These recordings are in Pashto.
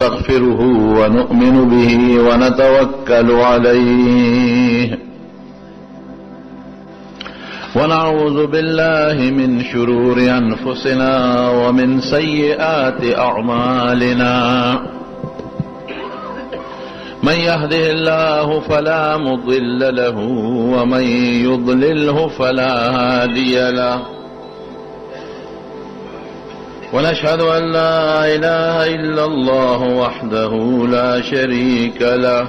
نستغفره ونؤمن به ونتوكل عليه ونعوذ بالله من شرور أنفسنا ومن سيئات أعمالنا من يهده الله فلا مضل له ومن يضلله فلا هادي له ونشهد أن لا إله إلا الله وحده لا شريك له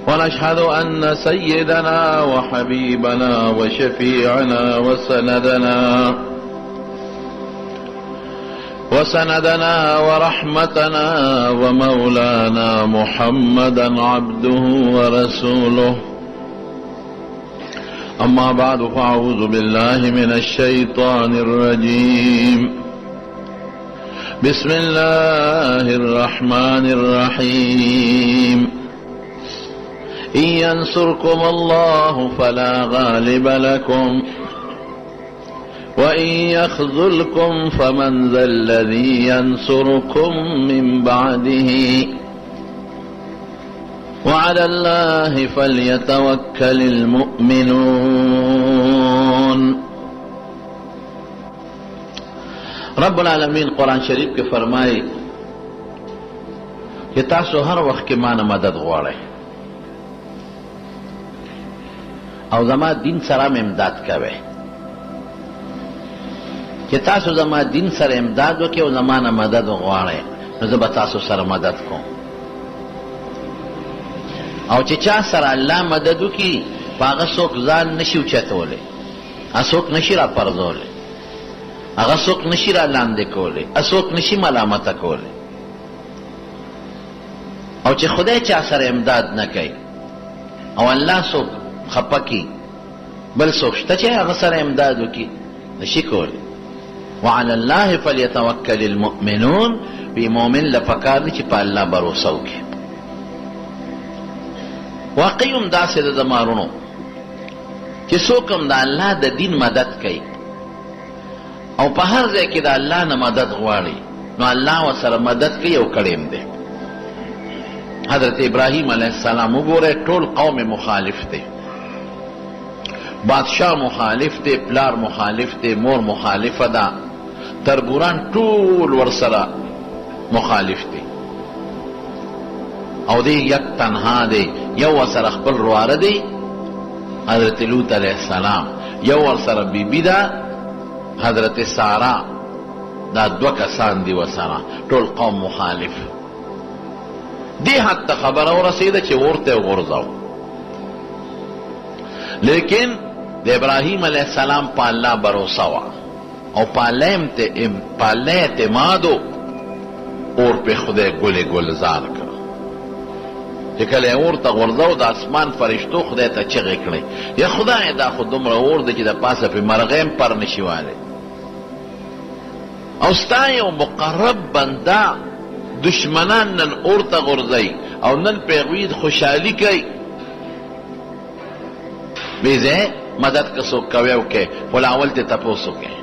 ونشهد أن سيدنا وحبيبنا وشفيعنا وسندنا ورحمتنا ومولانا محمدا عبده ورسوله أما بعد فأعوذ بالله من الشيطان الرجيم بسم الله الرحمن الرحيم إن ينصركم الله فلا غالب لكم وإن يخذلكم فمن ذا الذي ينصركم من بعده وعلى الله فليتوكل المؤمنون. رب العالمین قرآن شریف کے فرمائے کہ تاسو ہر وقت کے مانا مدد غواړئ او زما دین سره امداد کوئ کہ تاسو زما دین سره امداد وکئ او زمانه مدد غواړئ نو زه به تاسو سره مدد کوم او چې چا سره الله مدد وکړي په هغه څوک ځان نشي اوچتولی هغه څوک نشي راپرځولی هغه څوک نشي رالاندې کولی هغه څوک نشي ملامته کولی او چې خدای چا سره امداد نه کوي او الله څوک خفه کړي بل څوک شته چې هغه سره امداد وکړي نشي کولی. وعلى الله فليتوكل المؤمنون وی مؤمن له پکار دی چې په الله باور وکړي. واقعی هم داسې د زمارونو چې څوک هم د الله د دین مدد کوي او په هر ځای کې د الله نه مدد غواړي نو الله ورسره مدد کوي او کړی هم دی. حضرت ابراهیم علیه السلام وګورئ ټول قوم مخالف دی، بادشاہ مخالف دی، پلار مخالف دی، مور مخالفه ده، تربوران ټول ورسره مخالف دی او دی یک تنها دی. یو ورسره خپل رواره دی حضرت لوط علیه السلام، یو ورسره بیبي ده حضرت سارا، دا دوه کسان دی ورسره، ټول قوم مخالف. دی حد ته خبره ورسېده چې ورته وغورځاو، لیکن د ابراهیم علیه السلام په الله باور وه او په الله اعتماد اور په خدای ګلې ګلزار کړ چې کله یې اور ته غورځاو د اسمان فرشتو خدای ته چغې کړې یا خدای دا خو دومره اور دی چې د پاسه پې مرغۍ هم پر نشي والی او ستا یو مقرب بنده دشمنان نن اور ته غورځوي او نن پې هغوی خوشحالي کوي بیځای مدد که څوک کوي وکړي خو له اول تې تپوس وکړي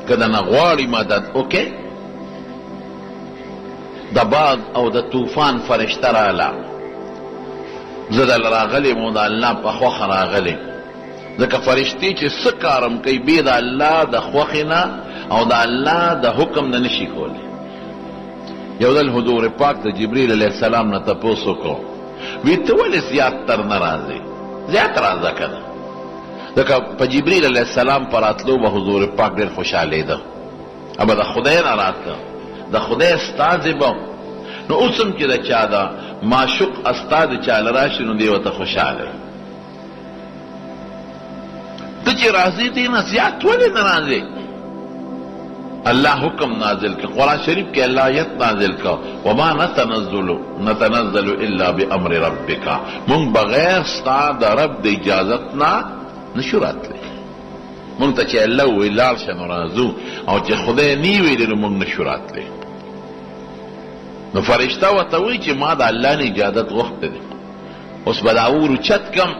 که دنه غواړي مدد وکړي. د باد او د طوفان فرشته راله زه دل راغلی مو د الله په خوښه راغلی ځکه فرشتې چې څه کارم کوي بې د الله د خوښې نه او د الله د حکم نه نشي کولی. یو ځل حضور پاک د جبریل علیه السلام نه تپوس وکړو وی ته ولې زیات تر نه راځې زیات راځه که نه ځکه په جبریل علیه السلام په راتلو به حضور پاک ډېر خوشحالېده ابه د خدای نه راته د خدای استازی به نو اوس هم چې د چا د معشوق استاد چاله راشي نو دی ورته خوشحاله ته چې راځې دې نه زیات ولې نه راځې الله حکم نازل که قرآن شریف کې الله آیت نازل که وما نتنزل الا بامر ربک مونږ بغیر ستا د رب د اجازت نه نشو راتلی مونږ ته چې الله ووی لاړ شه نو راځو او چې خدای نی ویلی نو مونږ نشو راتلی. نو فرشته ورته وایي چې ما د الله نه اجازت غوښتی دی اوس به دا اور اوچت کم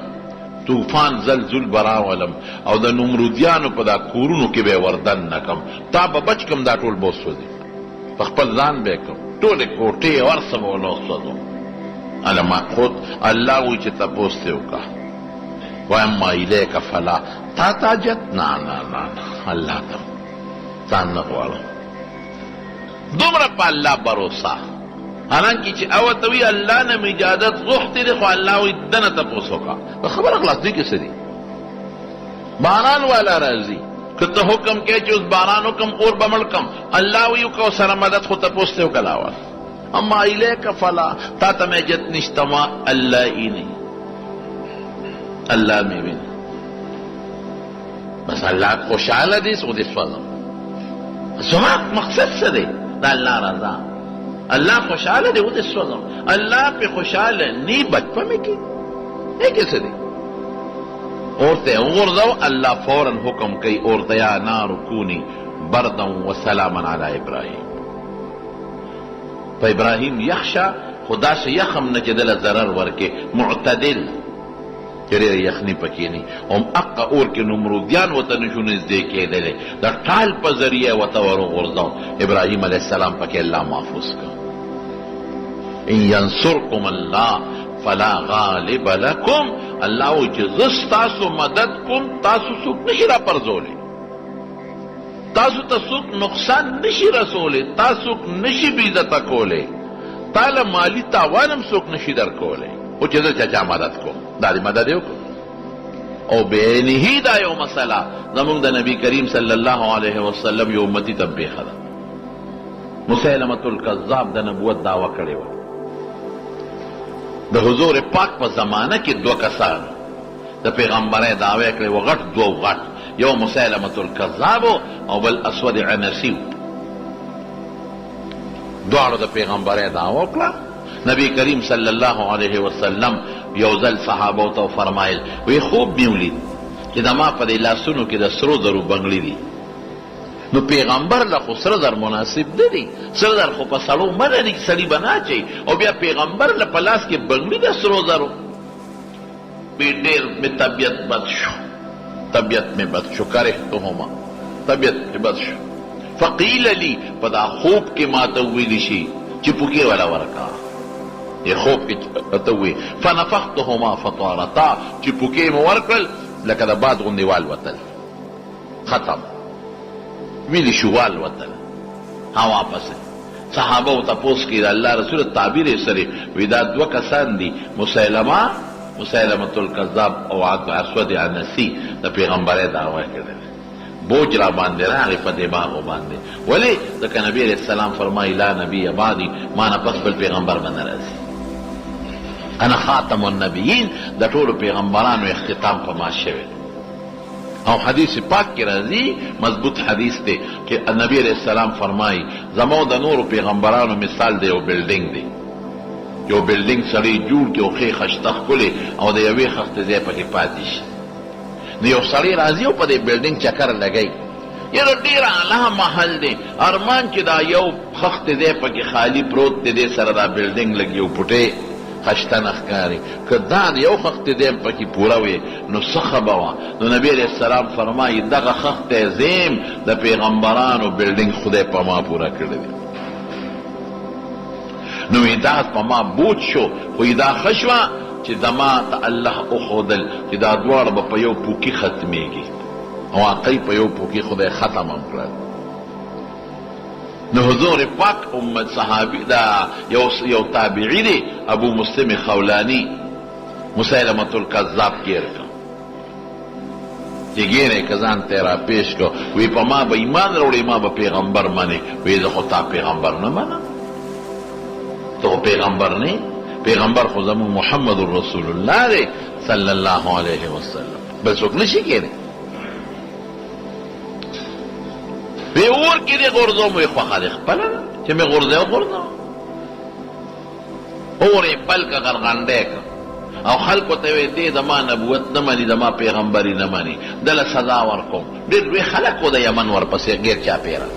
طوفان زلزل براولم او د نمرودیانو په دا کورونو کې به وردن نکم تا به بچ کم دا ټول به وسوځي په خپل ځان به کوم ټولې کوټې ورڅه به ولوستدو ما خود الله وی چې تپوس دې وکړه واما الیک فلا تا تاجت نه الله ته ځان نه غواړم دومره په الله بروسه حالانکه چې او ته وی الله نه اجازت غوښتې دی خو الله وی دنه تپوس وکړه خبره خلاص دې کې څه دي باران والا راځي که ته حکم کې چې اوس باران حکم اور به مړ کم الله وی وکړه سره مدد خو تپوس دې وکړه اما الیک فلا تا ته مې جت نشته ما الله اینی الله مې ویني بس الله خوشحاله دی سو دې سوالم زما مقصد څه دی دا الله رضا الله خوشحاله دی و دې سوالم الله په خوشحاله نی بچپن مې کې هیڅ څه دی اورته وګورځو الله فورا حکم کوي اورته یا نار کونی بردا وسلاما علی ابراهیم په ابراهیم یخشا خدا سے یخم نه چې دله ضرر ورکې معتدل چې ډېره یخني پکې نه هم اقه اور کې نمرودیان ورته نشو نږدې کېدلی د ټال په ذریعه ورته ورغورځاو ابراهیم علیه السلام پکې الله محفوظ کړ ان ینصرکم الله فلا غالب لکم الله وایي چې زه ستاسو مدد کوم تاسو څوک نشي راپرځولی تاسو ته څوک نقصان نشي رسولی تاسو نشي بېعزته کولی تاله مالی تاوان هم څوک نشي درکولی خو چې زه چا مدد کوم دا دې مدد یې وکړو او بعینه دا یو مسله زمونږ د نبی کریم صلی الله علیه وسلم یو امتي ته پېښه ده مسیلمة الکذاب د نبوت دعوه کړې وه د حضور پاک په زمانه کې دوه کسانو د پیغمبرۍ دعوه کړې وه غټ دوه غټ یو مسیلمة الکذاب او بل اسود عنسی دواړو د پیغمبرۍ دعوه وکړه نبی کریم صلی الله علیه وسلم یو ځل صحابو ته فرمایل وی خوب مې ولید چې زما په دې لاسونو کې د سرو زرو بنګړي دي نو پیغمبر له خو سره زر مناسب نه دي سره زر خو په سړو منع دي سړي به نه اچوي او بیا پیغمبر له په لاس کې بنګړي د سرو زرو ډېر مې طبیعت بد شو طبیعت میں بد شو کرہتہما طبیعت میں بد شو فقیل لی پدا خوب کے ماتویلی شی چپکے والا ورکا یہ خوب کے ماتوی فنفختہما فطارتا چپکے میں ورکل لکہ دا بعد غندی وال وطل ختم ویلی شو وال وطل ہاں واپس صحابہ تا پوس کی دا اللہ رسول تعبیر سرے ویدا دو کسان دی مسیلمة الکذاب او اسود عنسی د پیغمبرۍ دعوه کړل بوج را باندې راغی په دماغو باندې ولی ځکه نبی علیہ السلام فرمایي لا نبی بعدی ما نه پس بل پیغمبر به نه راځي انا خاتم النبیین د ټولو پیغمبرانو اختتام په ما شوی او حدیث پاک کې راځي مضبوط حدیث دی چې نبی علیہ السلام فرمایي زمو د نورو پیغمبرانو مثال دی یو بلډینګ دی یو بلډینګ سړی جوړ کې او ښې خشته ښکلې او د یوې خښتې ځای پکې پاتې شي نو یو سړی راځي او په دې بلډینګ چکر لګوي یاره ډېر اعلی محل دی ارمان چې دا یو خښتې ځای پکې خالي پروت دی دې سره دا بلډینګ لګي او پټې خشته نه ښکاري که دا د یو خښتې ځای پکې پوره وي نو څه ښه به وه نو نبي علیه السلام فرمایي دغه خښتې زیم د پیغمبرانو بلډینګ خدای په ما پوره کړی دی نو دا په ما بوج شو خو دا خشوه چې دما ته الله اخودل چې دا دواړه به په یو پوکي ختمیږي او واقعي په یو پوکي خدای ختم هم کړل نو حضور پاک امت صحابي دا یو تابعی دی ابو مسلم خولانی مسیلمة الکذاب گیر کړ چې ګیرې کزان تیرا پیش کو وی په ما به ایمان وروړي ما به پیغمبر منې وی زه خو تا پیغمبر نه منم تو پیغمبر نہیں پیغمبر خو زمون محمد رسول اللہ دے صلی اللہ علیہ وسلم بس وک نشی کہنے وی اور کی دے غرزو موی خواہ دے خپلا چه میں غرزے و غرزو اوری بلکا غرغندے کا او خلقو تاوی دے دما نبوت نمانی دما پیغمبری نمانی دل سزا ورکم دیر وی خلقو دا یمن ورپسی غیر چا پیرا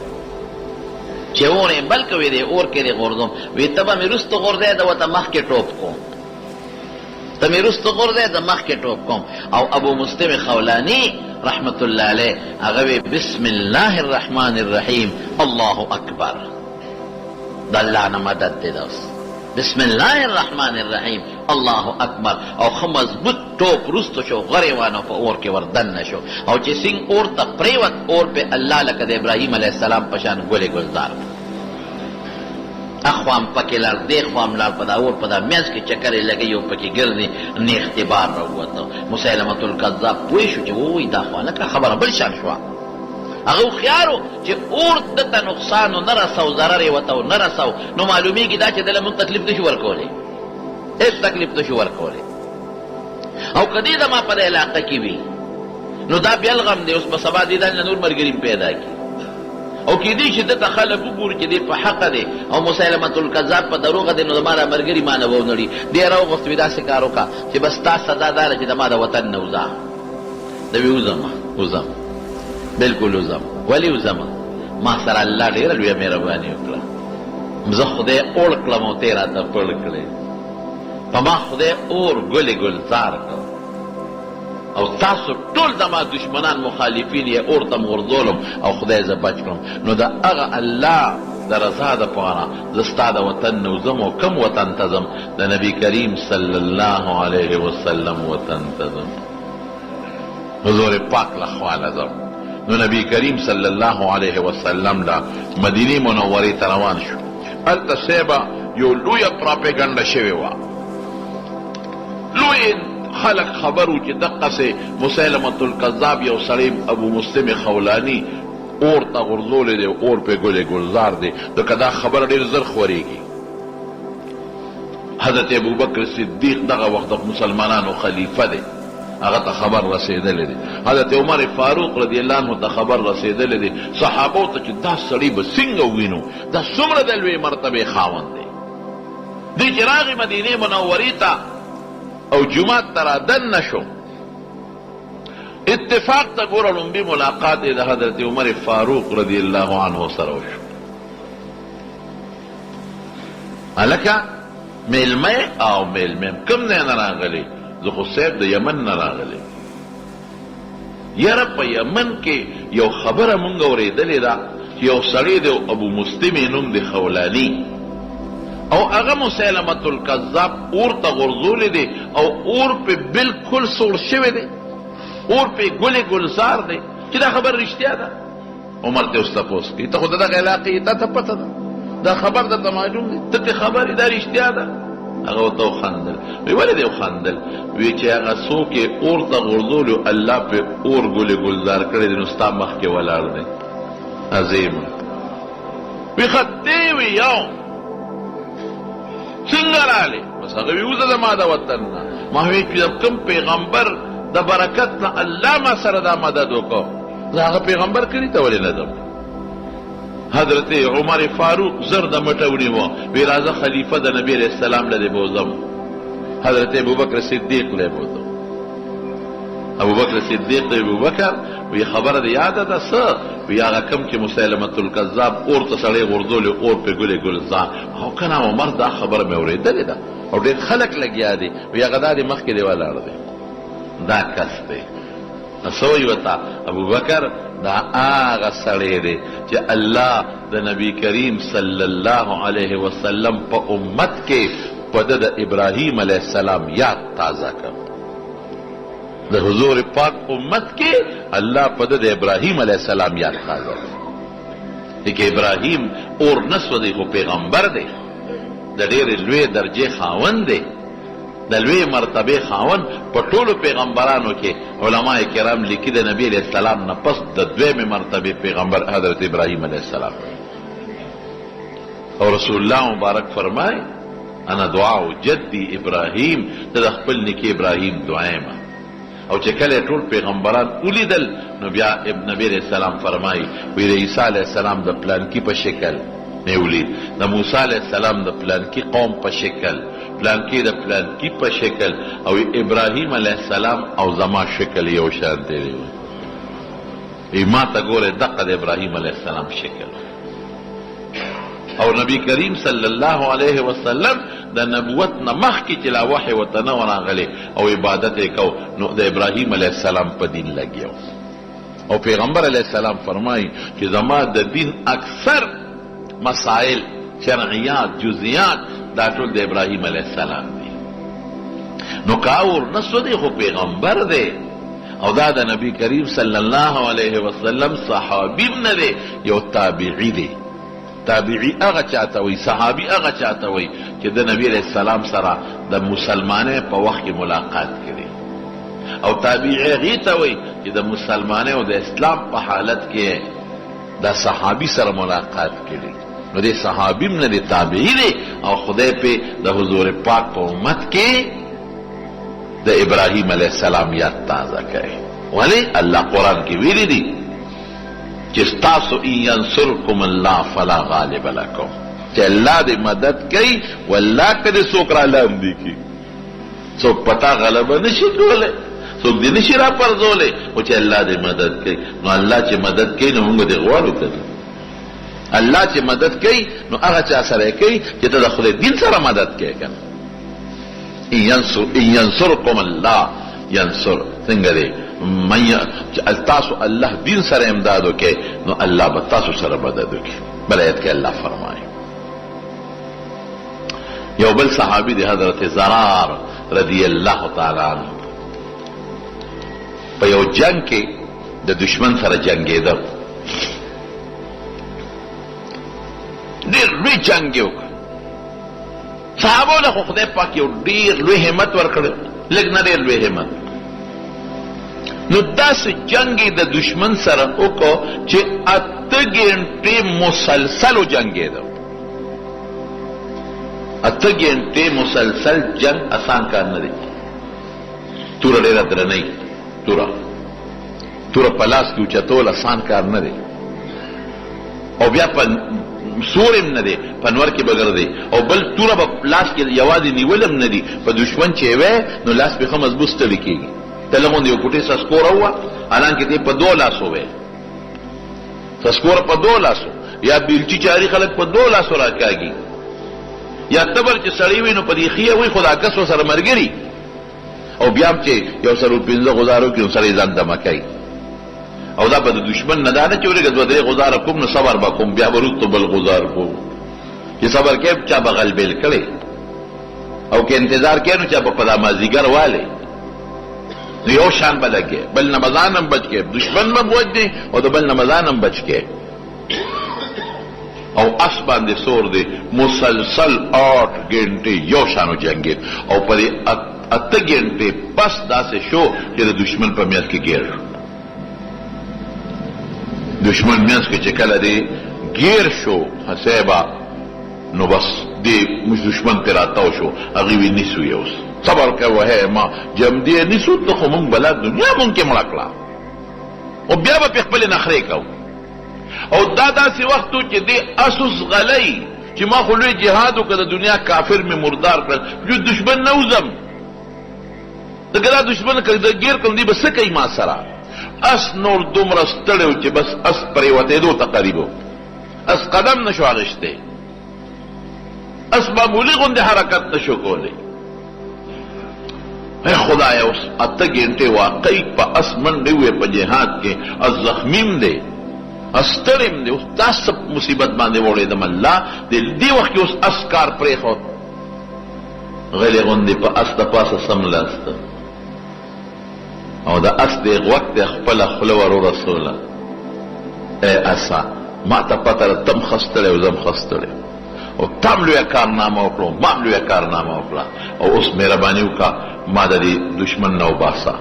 چې اورې بلکې وی دی اور کې دی غورځوم وی ته به مې رستو غورځی د ورته مخکې ټوپ کوم ته مې رستو غورځی د مخکې ټوپ کوم او ابو مسلم خولانی رحمت الله علیه هغه وی بسم الله الرحمن الرحیم الله اکبر د الله نه مدد دی داس بسم الله الرحمن الرحیم الله اکبر او خو مضبوط ټوپ رستو شو غری وانه په اور کې وردن نشو او چې سنگ اور ته پریوت اور په الله لکه د ابراهیم علیه السلام په شان ګلې ګلزار اخوام پکې لار دی خوام لار په دا اور په دا میز کې چکرې لګي او پکې ګرځي نه اختبار راووته مسیلمة الکذاب پوه شو چې وای دا خو لکه خبره بل شان شوه هغه خيارو چې اور دته نقصان نه رسو ضرر وته نه رسو نو معلومیږي دا چې دله مون تکلیف نشو ورکولې هیڅ تکلیف نشو ورکولې او کدی دا ما په علاقه کې وي نو دا بیا الغم دی اوس په سبا دي دا نور مرګریم پیدا کی او کې دې چې دته خلک وګور چې دې په حق دی او مسیلمة الکذاب په دروغ دی نو د ماره مرګري مانه ونړي دې راو غوښتي دا سکار وکا چې بس تا صدا دار چې د ما د وطن نه وځه د وزم بالکل وزم ولی وزم ما سره الله ډېره لویه مهرباني وکړه زه خدای اور کړم او ته راته پړ کړې په ما خدای اور ګلې ګلزار کړ او تاسو ټول زما دشمنان مخالفین یې اور ته غورځولم او خدای زه بچ کړم نو د هغه الله د رضا دپاره زه ستا د وطن نه وځم او کوم وطن ته ځم د نبي کریم صلی الله علیه وسلم وطن ته ځم حضور پاک له خواله ځم نو نبی کریم صلی الله علیه وسلم لا مدینه منوره ته روان شو هلته سیبه یو لویه پراپیګنډه شوې وه لوی خلق خبرو چې دقسې مسیلمة الکذاب یو سړی ابو مسلم خولاني اور ته غورځولی دی اور پې ګلې ګلزار دی ځکه دا خبره ډېر زر خورېږي حضرت ابوبکر صدیق دغه وخت د مسلمانانو خلیفه دی هغه ته خبر رسېدلی دی حضرت عمر فاروق رضی الله عنه ته خبر رسېدلی دی صحابو ته چې دا سړی به څنګه ووینو دا څومره د لویې مرتبې خاوند دی دی چې راغی مدینې منورې ته او جمعات ته رادننه شو اتفاق ته ګوره لومبي ملاقات یې د حضرت عمر فاروق رضی الله عنه سره وشو هلکه میلمه او میلمه کوم ځای نه راغلی زه خو صاحب د یمن نه راغلی یاره په یمن کې یو خبره مونږ اورېدلې ده چې یو سړی دی ابو مسلم نوم دی خولاني او هغه مسیلمة الکذاب اور ته غورځولی دی او اور پې بلکل سوړ شوی دی اور پې ګلې ګلزار دی چې دا خبر رښتیا ده عمر ته اوس تپوس کوي ته خو د دغه علاقې تا ته پته ده دا خبر درته معلوم دی ته ترې خبر دا رښتیا ده هغه ورته وخندل وی ولې دې وخندل وی چې هغه څوک یې اور ته غورځولي الله پې اور ګلې ګلزار کړی دی نو ستا مخکې ولاړ دی عظیمه وی خطې وی یو څنګه راغلې بس هغه وی وزه زما د وطن نه ما وی چې کوم پیغمبر د برکت نه الله ما سره دا مدد وکړو زه هغه پیغمبر کړي ته ولې نه ځم حضرت عمر فاروق زر د مټه ونیوه وی راځه خلیفه د نبی علیه السلام له دې بوځم حضرت ابوبکر صدیق له بوځم ابوبکر صدیق ته ابوبکر وی خبره دې یاده ده څه وی هغه کوم چې مسیلمة الکذاب اور ته سړی غورځولی اور پې ګلې ګلزار او که نه عمر دا خبره مې اورېدلې ده او ډېر خلک لګیا دي وی هغه دا دې مخکې دی ولاړ دی دا کس دی څه وایي ورته ابوبکر دا هغه سړی دی چې الله د نبی کریم صلی الله علیه وسلم په امت کې په د ابراهیم علیه السلام یاد تازه کړ د حضور پاک امت کې الله په د ابراهیم علیه السلام یاد تازه کړ چې ابراهیم اور نسو دی خو پیغمبر دی د ډېرې لوی درجې خاوند دی د لوی مرتبه خاوند په ټولو پیغمبرانو کې علماء کرام لیکي د نبی علیه السلام نه پس د دویمې مرتبه پیغمبر حضرت ابراهیم علیه السلام او رسول الله مبارک فرمای انا دعاء جدی ابراهیم د خپل نیکي ابراهیم دعایم او چې کله ټول پیغمبران ولیدل نو بیا ابن نبی علیه السلام فرمای وی د عیسی علیه السلام د پلانکی په شکل مې ولید د موسی علیه السلام د پلانکی قوم په شکل پلانکی د پلانکی په شکل او ابراهیم علیه السلام او زما شکل یو شان دی ما ته ګوره دقه د ابراهیم علیه السلام شکل او نبی کریم صلی الله علیه وسلم د نبوت نه مخکې چې لا وحی ورته نه راغلی او عبادت یې کو نو د ابراهیم علیه السلام په دین لګیو او پیغمبر علیه السلام فرمایي چې زما د دین اکثر مسائل شرعیات جزئیات دا ټول د ابراهیم علیه السلام دی. نو کاور نسو دی خو پیغمبر دی او دا د نبی کریم صلی الله علیه وسلم صحابی نه دی، یو تابعی دی. تابعی هغه چاته وي، صحابي هغه چاته وي چې د نبی علیہ السلام سره د مسلمانۍ په وخت کې ملاقات کړي، او تابعی هغې ته وي چې د مسلمانۍ او د اسلام په حالت کې د صحابي سره ملاقات کړي. نو د صحابي نه دی، تابعی دی، او خدای په د حضور پاک په امت کې د ابراهیم علیہ السلام یاد تازه کوي. ولی الله قرآن کې ویلي دي چې ستاسو ان ینصرکم الله فلا غالب لکم، چې الله دې مدد کوي والله کدی څوک را لاندې کی، څوک پتا غلبه نشي کولی، څوک دې نشي را پرځولی، او چې الله دې مدد کوي. نو الله چې مدد کوي نو موږ دې غواړو کنه. الله چې مدد کوي نو هغه چا سره کوي چې ته د خدای دین سره مدد کوي کنه. ان ینصرکم الله ینصر څنګه دی تاسو الله دین سره امداد وکړي نو الله به تاسو سره مدد وکړي. بل آیت کې الله فرمایي یو بل صحابي دی حضرت زرار رضی الله تعالی عنہ په یو جنگ کې د دشمن سره جنگېده، ډېر لوی جنگ یې وکړ. صحابو له خو خدای پاک یو ډېر لوی همت ورکړی، لږ نه ډېر لوی همت. نو داسې جنگ د دشمن سره وکړو چې 8 ګنټې مسلسل جنګېده. 8 ګنټې مسلسل جنگ آسان کار نه دی. توره ډېره درنۍ، توره په لاس کې اوچتول آسان کار نه دی، او بیا په سورم نه دی، په نور کې بګردي، او بل توره په لاس کې یوازې نیولم نه دی، په دشمن چې وې نو لاس به هم مضبوط ستړي کېږي. تلغون یو کوټې سسکوره وه، حالانکې دې په 2 لاسو وې، سسکوره په 2 لاسو، یا بیلچي چاري خلک په 2 لاسو راکاږي، یا تبر چې سړی وي نو په دې خیه وي، خو دا کس ورسره ملګري، او بیا هم چې یو سره 15 غزارو کې سړی ځان دمه کوي. او دا به د دشمن نه دا نه چې ورېږه 2-3 غزاره کوم نو صبر به کوم، بیا به وروسته بل غزار کوم، چې صبر کې چا به غلبېل کړی، او که انتظار کې نو چا به په دا مازدیګر والی نو یو شان به لګې، بل نه مزان هم بچ کې، دشمن به وجنې او د بل نه مزان هم بچ کې. او اس باندې سور دی مسلسل 8 ګنټې یو شانو جنګېد، او په دې 8 ګنټې پس داسې شو چې د دشمن په میاس کې ګیر شو. دشمن میاس کې چې کله دی ګیر شو حسیبه نو بس دی مش دشمن پر راتاو شو، هغې وی نیسو یوس صبر کوه ما جم دی نیسو ته خو مونږ بلا دنیا مونږ کې مړه کړه، او بیا به پې خپلې نخرې کوو. او دا داسې وخت و چې دی اسوس غلی چې ما خو لوی جهاد وکړه، د دنیا کافر مې مردار کړل، جو دشمن نه وځم، دګه دا دشمن که د ګیر کړم دی به څه کوي ما سره. اس نور دومره ستړی و چې بس اس پرېوتېدو ته قریب و، اس قدم نشو اخیستی، اس معمولي غوندې حرکت نشو کولی. اے خدایا اوس 8 ګنټې واقعي په اس منډې وې په جهاد کې، اس زخمیم دی، اس ستړیم دی، اوس داسې مصیبت باندې وړېدم الله دې وخت کې اوس اس کار پرېښود، غلې غوندې په اس د پاسه سملاسته، او د اس دې غوږ ته خپله خوله ور ورسوله، ای اسا ما ته پته ده تم ښه ستړی او زم ښه ستړی، او تم لویه کارنامه وکړو ما هم لویه کارنامه وکړه، او اوس مهرباني وکړه ما د دې دشمن نه وباسه،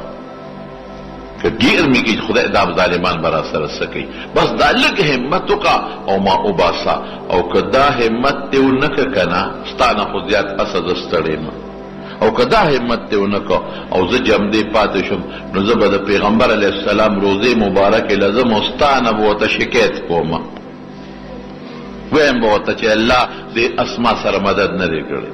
که ډېر مې کړي خدای دا ظالمان به را سره څه کوي، بس دا لږ همت وکړه او ما وباسه، او که دا همت دې ونه کړه که نه ستا نه خو زیات اسه زه ستړی یم، او که دا همت دې ونه کړه او زه جمدې پاتې شم نو زه به د پیغمبر علیه السلام روضې مبارکې لزم او ستا نه به ورته شکایت کوم، ویم به ورته چې الله دې اسما سره مدد نه دی کړی،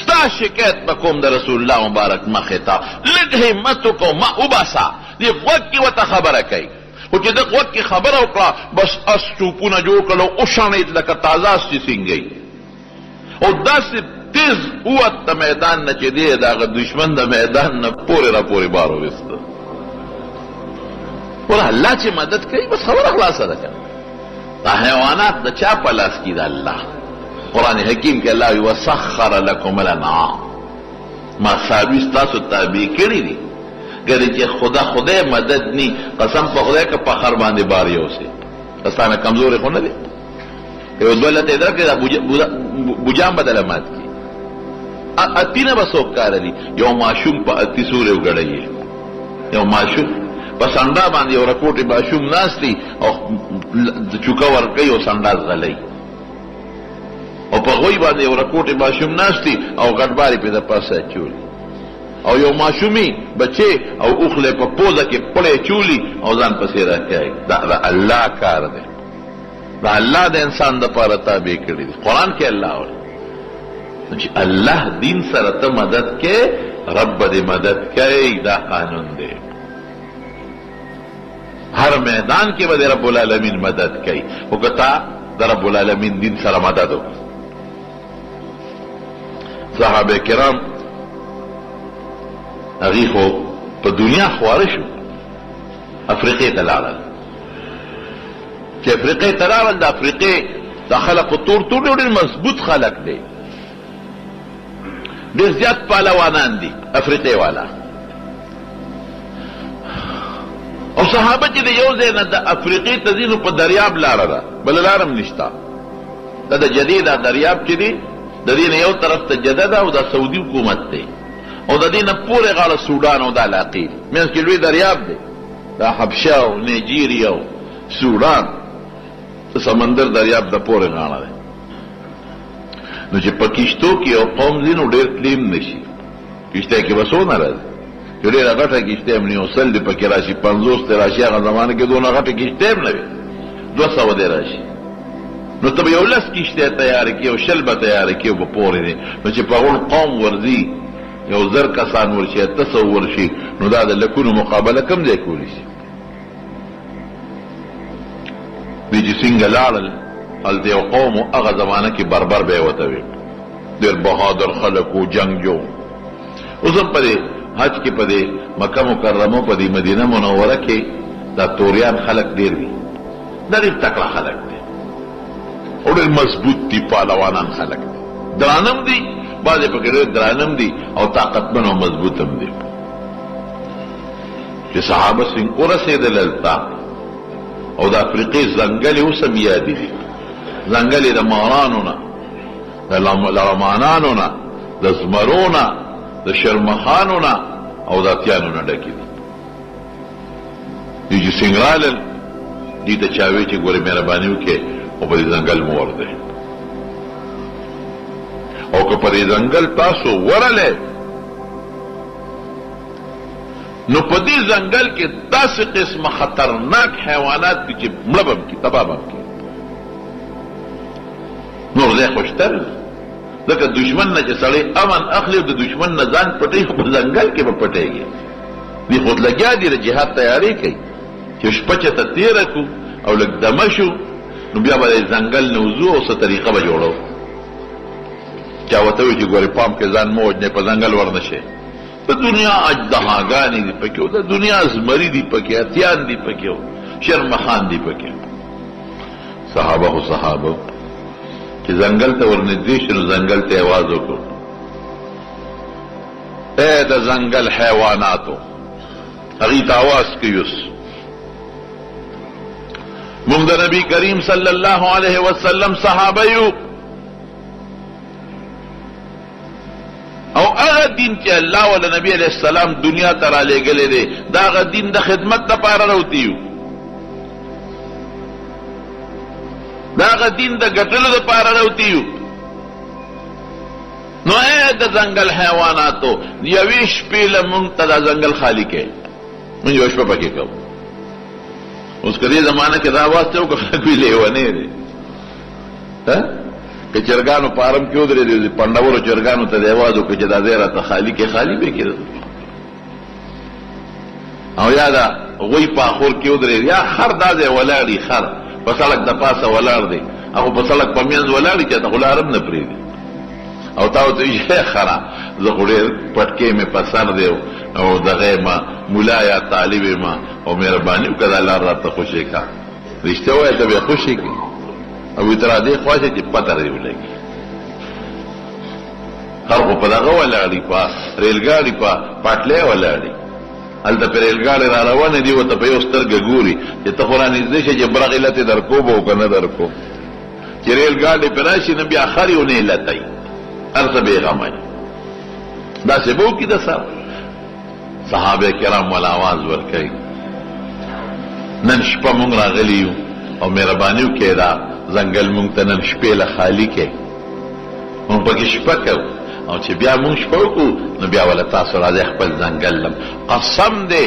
ستا شکایت به کوم د رسول الله مبارک مخې ته، لږ همت وکړو ما وباسه، دې غوږ کې ورته خبره کوي، خو چې د غوږ کې خبره وکړه بس اس چوپونه جوړ کړل او وشڼېد لکه تازه استي سینګی، او داسې تیز قوت د میدان نه چې دی د هغه دشمن د میدان نه پورې را پورې بار وویسته. ور الله چې مدد کوي بس خبره خلاصه ده کنه، دا حیوانات د چا په لاس کې د الله. قرآن حکیم کې الله وسخر لکم الانعام، ما څاروي ستاسو تابع کړي دي. ګرې چې خدای مدد نی، قسم په خدای که په خر باندې بار یوسي استانه کمزورې خو نه دی. یو دولت یې درکړې دا بوجام بدله مات کړي. اتی نه به څوک کاروي؟ یو ماشوم په اتی سورې وګړی، یو ماشوم په سنډا باندې یو رکوټې ماشوم ناست دی او چوکه ورکوي او سنډاز غلی، او په غوی باندې یو رکوټې ماشوم ناست دی او ګډبارې پې د پاسه اچولي، او یو ماشومي بچې او اوخلې په پوزه کې پړې چولي او ځان پسې راکوي. دا الله کار دی، دا الله د انسان دپاره تابع کړي دي. قرآن کې الله وایي چې الله دین سره ته مدد کې، رب دې مدد کوي. دا قانون دی، هر میدان کې به رب العالمین مدد کوي. خو که تا د رب العالمین دین سره مدد وکړي. صحابه کرام هغوی خو په دنیا خواره شو، افریقې ته لاړل. چې افریقې ته لاړل، د افریقې دا خلق خو تور ډېر مضبوط خلق دی، ډېر زیات پهلوانان دي افریقې والا. او صحابه چې د یو ځای نه د افریقې ته ځي نو په دریاب لاره ده، بله لاره هم نشته. دا د جدې دا دریاب چې دی د دې نه یو طرف ته جده ده او دا سعودي حکومت دی، او د دې نه پورې غاړه سودان او دا علاقې دي. منځ کې لوی دریاب دی، دا حبشه او نیجیریا او سودان د سمندر دریاب د پورې غاړه دی. نو چې په کشتو کې یو قوم ځي نو ډېر تلیم نشي، کشتی کې به څو نه راځي. چې ډېره غټه کشتی هم نه، 100 دې پکې راشي، 50 دې راشي. هغه زمانه کې دونه غټه کشتی هم نه وي، 200 دې راشي. نو ته به یو 10 کشتی تیار کړې او 20 به تیار کړې او به پورې دی. نو چې په هغون قوم ورځي، یو 1000 کسان ورشي، 800 ورشي، نو دا د لکونو مقابله کم ځای کولی شي. دوی چې څنګه لاړل، هلته یو قوم هغه زمانه کې بربر به یې ورته وي، ډېر بهادر خلک و، جنګجو. اوس هم په دې حج کې په دې مکه مکرمه په دې مدینه منوره کې دا توریان خلک ډېر وي، دا ډېر تکړه خلک دي او ډېر مضبوط دي، پهلوانان خلک دي، درانم دي، بعضې پکې ډېر درانم دي او طاقتمن او مضبوط هم دي. چې صحابه څنګه ورسېدل هلته، او د افریقې ځنګلې اوس هم یادې دي، ځنګلې د مارانو نه، د لغمانانو نه، د زمرو نه، د شرمخانو نه او د اتیانو نه ډکې دي. دوی چې څنګه رالل، دوی ته چا وایي چې ګورې مهرباني وکړې او په دې ځنګل مو ورځئ، او که په دې ځنګل تاسو ورلې نو په دې ځنګل کې داسې قسمه خطرناک حیوانات دي چې مړه به هم کړي، تباه به هم کړي. نور ځای خوشتر ځکه دشمن نه چې سړی امن اخلي او د دشمن نه ځان پټوي، خو په ځنګل کې به پټېږي. دوی خود لګیا دي د جهاد تیاری کوي چې شپه چې ته تېره کړو او لږ دمه شو، نو بیا به د ځنګل نه وځو او څه طریقه به جوړو. چا ورته وایي چې ګورې پام کې ځان مه وژنې، په ځنګل ورنه شئ. د دنیا اجدهاګانې دي پکې، د دنیا زمري دي پکې، اتیان دي پکې، شرمخان دي پکې. صحابه خو صحابه چې ځنګل ته ورنږدې شو، نو ځنګل ته آواز وکړو، اے د ځنګل حیواناتو. هغوی ته آواز کوي، اوس موږ د نبي کریم صلی الله علیه وسلم صحابه یو، او هغه دین چې الله ولا نبی علیہ السلام دنیا ته را لېږلی دی، دا هغه دین د خدمت دپاره راوتي یو، دا هغه دین د ګټلو دپاره راوتي یو. نو اے د ځنګل حیواناتو، یوې شپې له مونږ ته دا ځنګل خالي کړئ، مونږ یوه شپه پکې کوو. اوس که دې زمانه کې دا آواز ته وکړو، خلک وایي لیونی دی. که چرګانو په حرم کې ودرېدې، پنډورو چرګانو ته د آواز وکړو چې دا ځای راته خالي کې، خالي به کېده. او یا دا غوی په اخور کې ودرېد، یا خر دا ځای ولاړ دی، خر په سړک د پاسه ولاړ دی، هغه په سړک په منځ ولاړ دی، چاته خو لاره هم نه پرېږدي. او تا ورته وایي خره زه خو ډېر پټکې مې په سر دی او دغه یمه ملا یا طالب یمه او مهرباني وکړه دا لار راته خوشې کړه. رښتیا وایه ته بیا خوشې کړي، او تر دې خوا چې پته دی ولګي خلکو په دغه ولاړي په ریلګاډي په پټلۍ ولاړي هلته په ریلګاډي را روانه دي ورته په یو سترګه ګوري چې ته خو رانږدې شې چې برغ علت یې درکو به او که نه درکو چې ریلګاډي پرې راشي نو بیا خر یې ونه علتوي هر څه بېغمه وي داسې به وکړي د سره صحابه کرام ول آواز ورکوي نن شپه مونږ راغلي یو او مهرباني وکړئ دا ځنګل مونږ ته نن شپې له خالي کړئ مونږ پکې شپه کوو او چې بیا مونږ شپه وکړو نو بیا وله تاسو راځئ خپل ځنګل لم قسم دی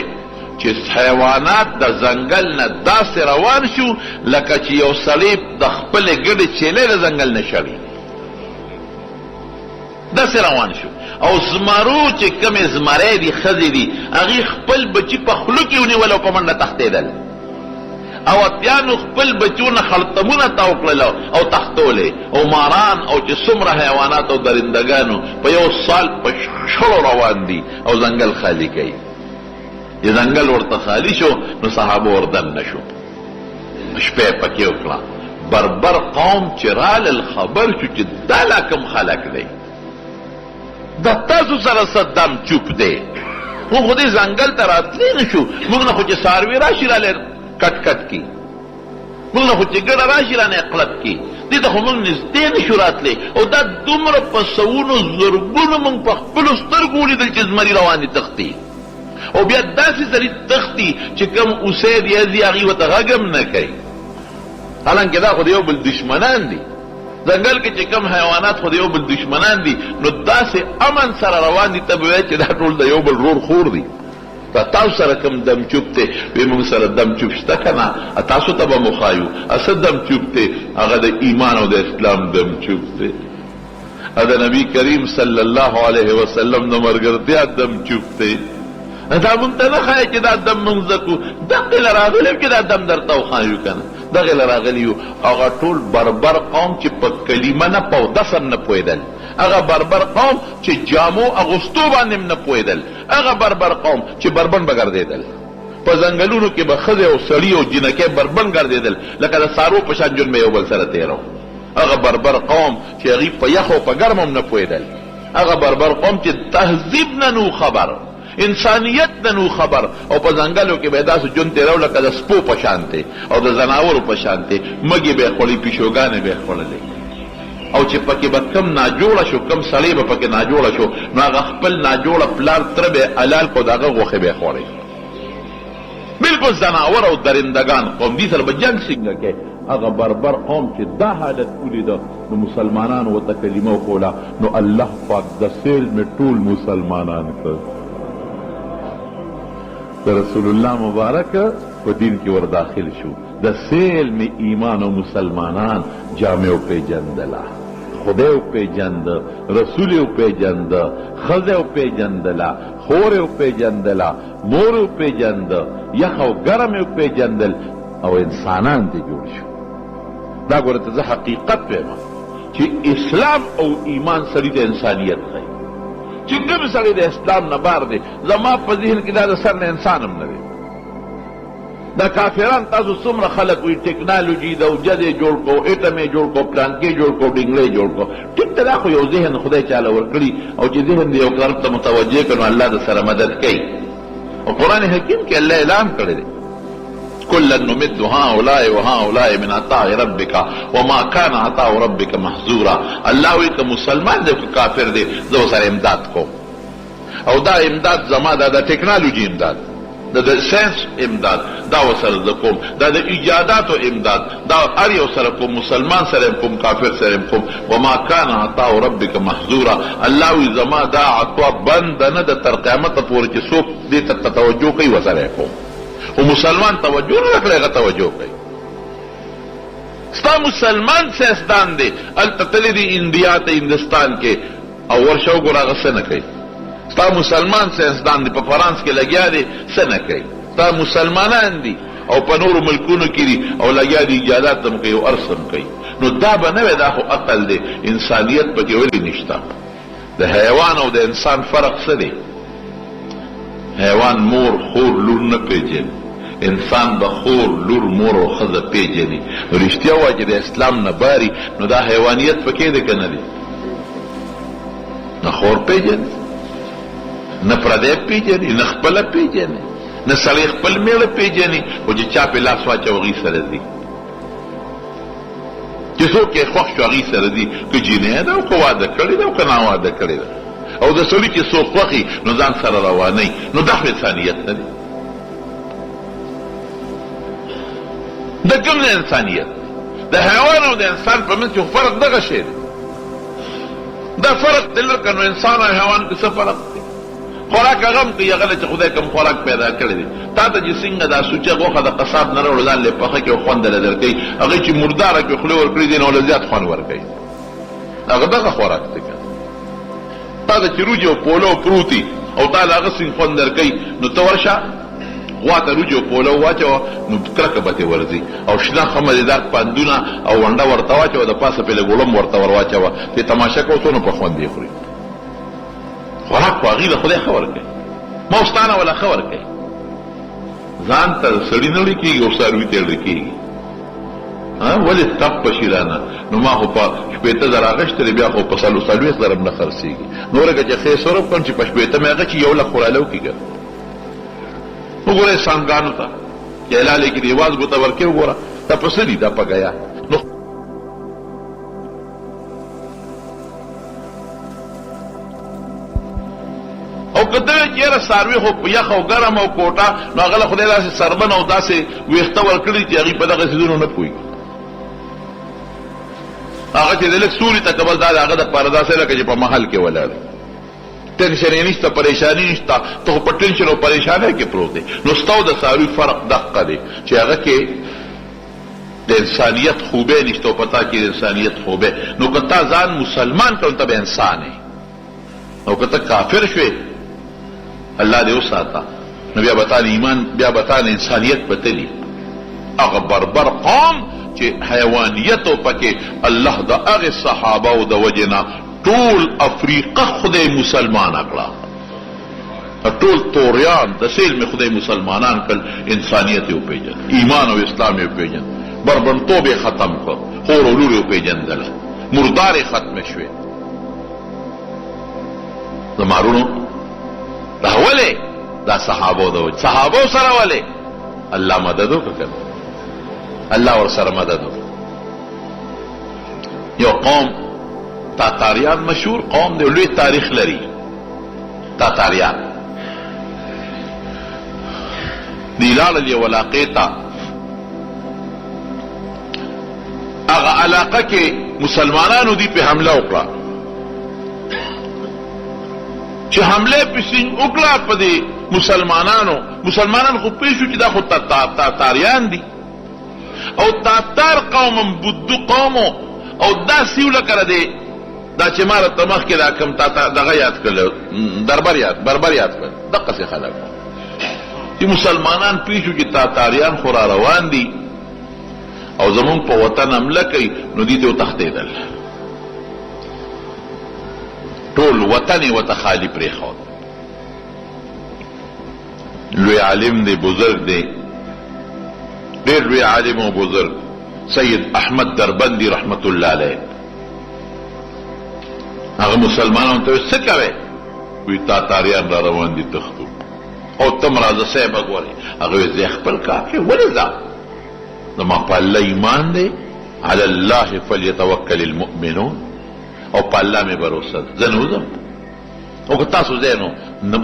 چې حیوانات د ځنګل نه داسې روان شو لکه چې یو سړی د خپلې ګډې چیلې د ځنګل نه شړي داسې روان شو او زمرو چې کومې زمری دي ښځې دي هغې خپل بچي په خولو کې ونیول او په منډه تښتېدل او اتیانو خپل بچونه خړتمونه تاو کړل او تختولې او ماران او چې څومره حیوانات او درندګانو په یو سال په شړو روان دي او ځنګل خالي کوي چې ځنګل ورته خالي شو نو صحابه وردن نشو شپې پکې وکړه بربر قوم چې رالل خبر شو چې دا لا کوم خلک دی د تاسو سره څه دم چوپ دی موږ خو دې ځنګل ته راتلی نه شو موږ نه خو چې څاروي راشي رالی کټ کټ کی موږ نه خو چې ګډه راشي رانه قلب کی دې ته خو موږ نږدې نه شو راتلی او دا دومره په سوونو زرګونو موږ په خپلو سترګو ولیدل چې زمري روان دي تښتي او بیا داسې سړي تښتي چې کوم اوسۍ دی ځي هغې ورته غږ هم نه کوي حالانکې دا خو د یو بل دشمنان دي ځنګل کې چې کوم حیوانات خو د یو بل دشمنان دي نو داسې امن سره روان دي ته به وایې چې دا ټول د یو بل رور خور دي تاسو سره کوم دم چوپ دی وی موږ سره دم چوپ شته که نه تاسو ته به مو ښایو څه دم چوپ دی هغه د ایمان او د اسلام دم چوپ دی د نبي کریم صلی الله علیه وسلم د ملګرتیا دم چوپ دی دا مونږ ته نه ښایي چې دا دم مونږ زده کړو دغې له راغلي چې دا دم درته وښایو که نه دغې له راغلي یو هغه ټول بربر قوم چې په کلمه نه په اودسم نه پوهېدل هغه بربر قوم چې جامو اغوستو باندې هم نه پوهېدل هغه بربر قوم چې بربن به ګرځېدل په ځنګلونو کې به ښځې او سړي او جینکۍ بربن ګرځېدل لکه د سارو په شان ژوند به یو بل سره تېرو هغه بربر قوم چې هغې په یخ او په ګرم هم نه پوهېدل هغه بربر قوم چې تهذیب نه نو خبر انسانیت نه نو خبر او په ځنګلو کې به داسې ژوند تېرو لکه د سپو په شانتې او د ځناورو په شانتې مږې به یې خوړې پیشوګانې به یې خوړلې او چې پکې به کم ناجوړه شو کم سړی به پکې ناجوړه شو نو هغه خپل ناجوړه پلار تره به حلال کو د هغه غوښې به یې خوړې بلکل ځناور او درندګان قوم دې سره به جنګ څنګه کوې هغه بربر قوم چې دا حالت ولیده نو مسلمانانو ورته کلمه وښوله نو الله پاک د سیل مې ټول مسلمانان کړ د رسول الله مبارک په دین کې ور داخل شو د سیل می ایمان او مسلمانان جامع او پیجندلا خدای او پیجند رسول او پیجند خزه او پیجندلا خور او پیجندلا مور او پیجند یخ او ګرم او پیجندل او انسانان دې جوړ شو دا ګوره ته زه حقیقت وایم چې اسلام او ایمان سړي ته انسانیت ښیي چې کوم سړی د اسلام نه بار دی زما په ذهن کې دا د سر نه انسان هم نه دی دا کافران تاسو څومره خلک وي ټکنالوژي د اوجد یې جوړ کو ایټم یې جوړ کو پلانکې جوړ کو ډنګلې جوړ کو ټیک ته دا خو یو ذهن خدای چاله ورکړي او چې ذهن دې یو طرف ته متوجه کړي نو الله د سره مدد کوي او قرآن حکیم کې الله اعلان کړی دی كلا نمد هؤلاء وهؤلاء من عطاء ربك وما كان عطاء ربك محظورا الله وی که مسلمان دی که کافر دی زه سره امداد کوم او دا امداد زما دا د ټکنالوژي امداد د ساينس امداد دا وسره زه کوم دا د ایجاداتو امداد دا هر یو سره کوم مسلمان سره کوم کافر سره کوم وما كان عطاء ربك محظورا الله وی زما دا عطا بند نه د تر قیامت پورې چې څوک دې ته توجه کوي وسره کوم و مسلمان توجه نه کړی هغه توجه کوي ستا مسلمان سیاستدان دی هلته تللی دی انډیا ته هندوستان کې او ورشه وګوره هغه څه نه کوي ستا مسلمان سیاستدان دی په فرانس کې لګیا دی څه نه کوي ستا مسلمانان دي او په نورو ملکونو کې دي او لګیا دي ایجادات هم کوي او ارث هم کوي نو دا به نه وي دا خو عقل دی انسانیت پکې ولې نشته د حیوان او د انسان فرق څه دی حیوان مور خور لور نه پیژني انسان به خور لور مور او ښځه پیژني. نو رښتیا وایي چې د اسلام نه باري نو دا حیوانیت پکې دی که نه دی؟ نه خور پیژني، نه پردی پیژني، نه خپله پیژني، نه سړی خپل میړه پیژني، خو چې چا پې لاس واچو هغې سره ځي، چې څوک یې خوښ شو هغې سره ځي، که جینۍ ده او که واده کړې ده او که ناواده کړې ده. او د سړي چې څوک خوښي نو ځان سره روانوي، نو دا خو انسانیت نه دی. د کوم د انسانیت؟ د حیوان او د انسان په منځ کې فرق دغه شی دی. دا فرق دی لکه نو انسان او حیوان کې څه فرق دی؟ خوراک هغه هم کوي، هغه له چې خدای کوم خوراک پیدا کړی دی. تا ته چې څنګه دا سوچه غوښه د قصاب نه راوړو ځان له پخه کې او خوند له درکوي، هغې چې مرداره کې خوله ورکړي دي نو له زیات خوند ورکوي. هغه دغه خوراک دی که تا ته چې روجې او پولو پروتي او تا له هغه سین خوند درکوي، نو ته ورشه غوا ته روجې او پولو واچوه نو کرکه به ترې ورځي، او شنه ښه مزېدار پندونه او ونډه ورته واچوه، د پاسه پې لږ وړم ورته ور واچوه، چې تماشه کوو څونه په خوند یې خوري. خوراک خو هغې له خدای ښه ورکوي، ما اوستانه وله ښه ورکوي. ځان ته سړي نه وړي کېږي او څاروي ته یې کېږي. ولې تپ په شي رانه؟ نو ما خو په 80,000 اخیستلې، بیا خو په 40,000 هم نه خرڅېږي. نو ورکه چې ښې صرف کړم چې په 80 مې هغه چې 1 لک خوراله وکړي. وګوره انسانګانو ته چې حلالې کې رواز به ته ورکې، وګوره دا په څه دي؟ دا په ګیا. نو او که ته وایې چې یاره څاروي خو په یخ او ګرم او کوټه، نو هغه له خدای داسې سربن او داسې ویښته ورکړي چې هغې په دغه څیزونو نه پوهېږي. هغه چې د لږ سوري ته کبل دا د هغه دپاره داسې لکه چې په محل کې ولاړ دی، ټینشن یې نشته، پریشاني نشته، ته خو په ټینشن او پریشانۍ کې پروت دی. نو ستا او د څاروي فرق دقه دی چې هغه کې د انسانیت خوبۍ نشته او په تا کې د انسانیت خوبۍ. نو که تا ځان مسلمان کړ ته به انسان یې، او که ته کافر شوې الله دې وساته، نو بیا به تا ایمان، بیا به تا انسانیت بدلي. هغه بربر قوم چې حیوانیت او پکې الله د هغې صحابه د وجې نه ټول افریقه خدای مسلمانه کړه، ټول توریان د سیل مې خدای مسلمانان کړل، انسانیت یې وپېژن، ایمان او اسلام یې وپېژن، بربنټوب یې ختم کړ، خور او لور یې وپېژندله، مردارې ختمې شوې. زمارونو دا ولې؟ دا صحابو د وجې، صحابو سره ولې؟ الله مدد وکړ، الله ورسره مدد وکړ. یو قوم تاتاریان مشهور قوم دی، لوی تاریخ لري. تاتاریان دی لاړل یو علاقې ته، هغه علاقه کې مسلمانانو دی په حمله وکړه. چې حمله پسې وکړه په دې مسلمانان خو پوه شو چې دا خو تاتاریان دي، او تاتار قوم بودو قومو، او دا سیوله کړه دی دا چې ماره ته مخکې دا کوم دغه یاد کړل، بربر یاد کړل، دقسې خلک چې مسلمانان پوه شو چې تاتاریان خو را روان دي او زمونږ په وطن حمله کوي، نو دې ته وتښتېدل، ټول وطن یې ورته خالي پرېښود. لوی عالم دی، بزرگ دی، ډېر لوی عالم او بزرگ، سید احمد دربندي رحمت الله علیه. هغه مسلمانانو ته څه کوي؟ وی تاتاریان را روان دي تښتو، او تم راځه صاحب وګورئ. هغه وی زه خپل کار کوي. ولې ځه؟ زما په الله ایمان دی، علی الله فلیتوکل المؤمنون، او په الله مې باور ده. زه نه وځم، او که تاسو ځئ نو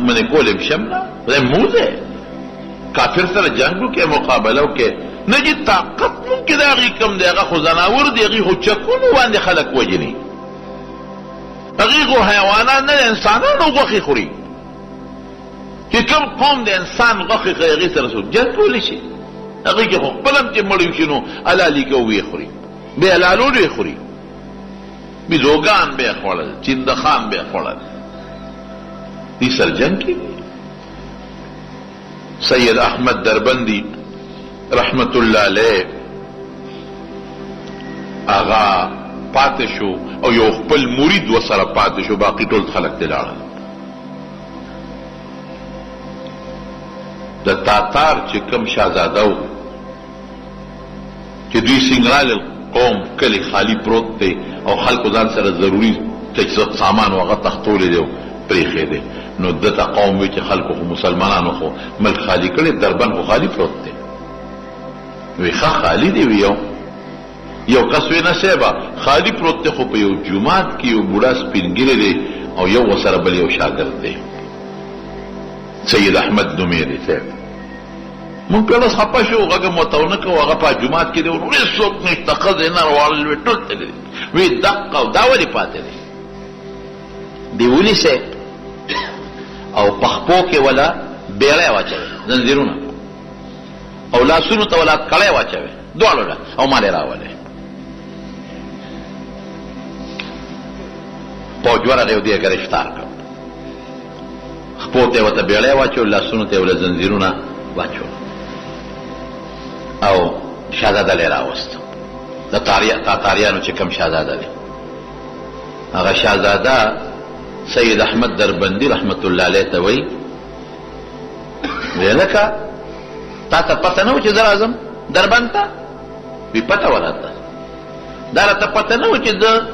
منې کولی م شم نه، زه مو ځئ کافر سره جنګ وکړئ، مقابله وکړئ. نه چې طاقت ممکن د هغې کم دی، هغه خو ځناور دی، هغې خو چکونو باندې خلک وجني، هغې خو حیوانات نه د انسانانو غوښې خوري. چې کوم قوم د انسان غوښې خوري هغې سره څوک جنګ کولی شي؟ هغې کې خو خپل هم چې مړ شي نو حلالي که ویې خوري، بې حلالونو یې خوري، بیزوګان به یې خوړل، چندخان به یې خوړل، دې سره جنګ کېږي. سید احمد دربندي رحمت الله علیه هغه پاتې شو، او یو خپل مرید ورسره پاتې شو، باقي ټول خلک ترې لاړل. د تاتار چې کوم شهزاده و چې دوی سنگرال قوم کلی خالی پروت دی او خلکو ځان سره ضروري تجهیزات سامان هغه تختولی دی او پریښی دی، نو دته قوم وی چې خلکو خو مسلمانانو خو ملک خالی کړی، دربند خو خالی پروت دی. وی ښه خالی دی. وی یو کس وی نه صاحبه خالی پروت دی، خو په یو جومات کې یو بوډا سپینګیری دی او یو ورسره بل یو شاګرد دی، سید احمد نومې دی صاحب. مونږ په لاس خپه شو، غږ مو ته ونه کوو، هغه په جومات کې دی، هېڅوک نشته، ښځې نر واړه لوی ټول تللي دي. وی دقه او دا ولې پاتې دی؟ دی ونیسئ او په خپو کې ولا بیړۍ واچوئ، زنځیرونه، او لاسونو ته ولا کړی واچوئ، دواړو له، او مال یې راولئ. پوج ورغی او دی یې ګرفتار کړ، خپو ته یې ورته بیړۍ واچول، لاسونو ته یې ولا زنځیرونه واچول، او شهزاده لې راوست. د تاتاریانو چې کوم شهزاده دی، هغه شهزاده سید احمد دربندي رحمت الله علیه ته وایي لکه تا ته پته نه و چې زه راځم دربند ته؟ وی پته وراته، دا راته پته نه و چې زه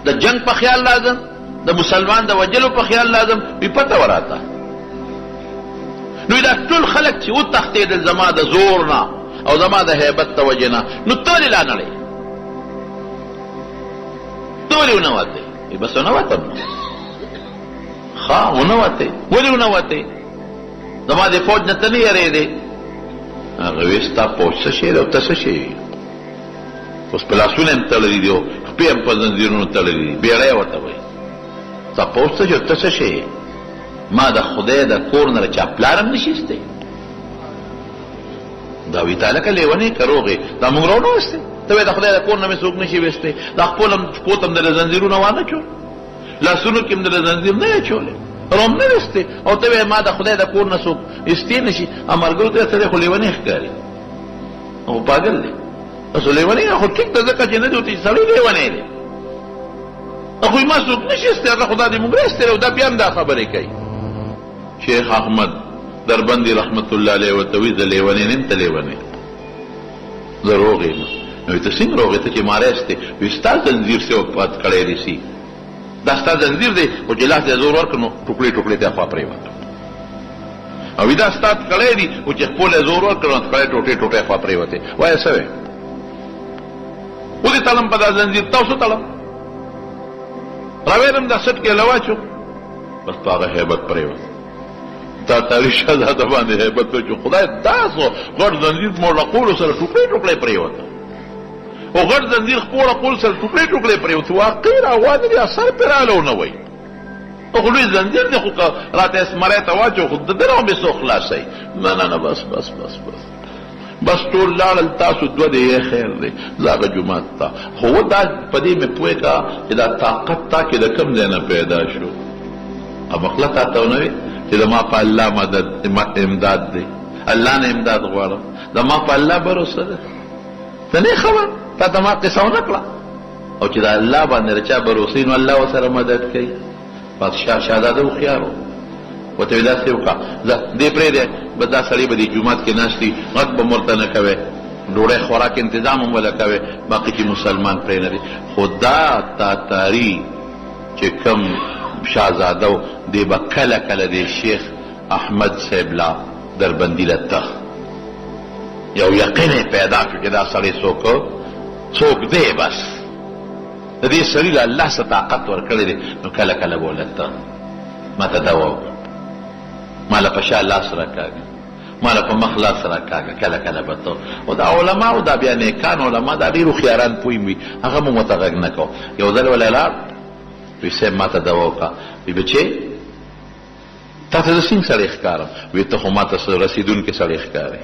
د جنگ په خیال راځم، د مسلمان د وجلو په خیال راځم؟ وی پته وراته. نو دا ټول خلک چې وتښتېدل زما د زور نه او زما د هیبت د وجې نه، نو ته ولې لا نړۍ؟ ته ولې ونه وتې؟ بس ونه وتم. ښه ونه وتې، ولې ونه وتې؟ زما د فوج نه ته نه یېرېدې؟ هغه وی ستا فوج څه شی دی او ته څه شی یې؟ اوس په لاسونه هم تړلي دي او خپې هم په زنځیرونو تړلي دي، بیړۍ ورته وایي. ستا فوج څه شی او ته څه شی یې؟ ما د خدای د کور نه چا پلار هم نشي ایستی. دا وی تا لکه لیونی که روغې، دا موږ راونه ویستی، ته وایې د خدای د کور نه مې څوک نشي ویستی. دا خپل هم پوت هم د زنځیرونه وانه چول، لاسونو کې هم د زنځیر نه یې چولې، روم نه ویستی، او ته وایې ما د خدای د کور نه څوک ایستی نشي. ملګرو ته سړی خو لیونی ښکاري، خو پاګل دی. اوس لیونی خو ټیک ده، ځکه چې نه دی ورته سړی لیونی دی، خو ما څوک نشي ایستی، هغه خو دا دې موږ ایستی او دا بیا هم دا خبرې کوي. شیخ احمد دربندي رحمت الله علیه ورته وایي زه لیونی نه یم، ته لیونی، زه روغ یم. نو ته څنګه روغ یې؟ ته چې ماره ایستی؟ وایي ستا زنځیر څه پات کړی دی سي، دا ستا زنځیر دی، خو چې لاس ته زور ورکړ نو ټوکړې ټوکړې ته خوا پرېوت، او دا ستا کړی دی، خو چې خپل زور ورکړ نو کړی ټوټې ټوټې خوا پرېوتې. وایه څه وی؟ ودې تړم په دا زنځیر، تاسو تړم، راویلم دا سټ کې لواچو، بس په هغه هیبت پرېوت. تاتاري شهزاده باندې هیبت وچو، خدای تاسو غټ زنځیر موړه قولو سره ټوکړې ټوکړې پرېوته، او غټ زنځیر خپوړه قول سره ټوکړې ټوکړې پرېوته، واقعي راوانه دي اثر پرې راغلی ونه وایي. خو لوی زنځیر دی، خو راته اسمری ته واچو، خو د ده نه هم بې څو خلاصوي. نه نه نه، بس بس بس بس بس ټول لاړل، تاسو دوه دی، یې خیر دی، زه هغه جومات ته. خو دا په دې مې پوه کړه چې دا طاقت تا کې د کوم ځای نه پیدا شو. مخله تا ته ونه وي چې زما په الله مدد امداد دی، الله نه امداد غواړم، زما په الله بروسه ده. ته نه خبر، تا ته ما قصه ونه کړه، او چې د الله باندې د چا بروسې نو الله ورسره مدد کوي. بادشاه شهزاده هوښیار و، ورته وایي داسې وکړه، دې پرېږدی، بس دا سړی به دې جومات کې ناست وي، غږ به م ورته نه کوې، ډوډۍ خوراک انتظام هم وله کوې، باقي چې مسلمان پرې نه دی. خو دا تاتاري چې کوم شهزاده و، دی به کله کله د شیخ احمد صاحب لا دربندي له تخ یو یقین پیدا شو چې دا سړی څوک دی، بس د دې سړي له الله څه طاقت ورکړی دی. نو کله کله به ولته ما ته دوا وکړه، ما له په شا لاس راکاږه، ما له په مخ لاس راکاږه، کله کله به ته. او دا علما او دا بیا نیکان علما دا ډېر هوښیاران پوه وي، هغه مو ورته غږ نه کوو. یو ځل ولی لاړ، وی صاحب ما ته دوا وکړه. وی بچې تا ته زه څنګه سړی ښکارم؟ وی ته خو ما ته رسېدونکی سړی ښکارې.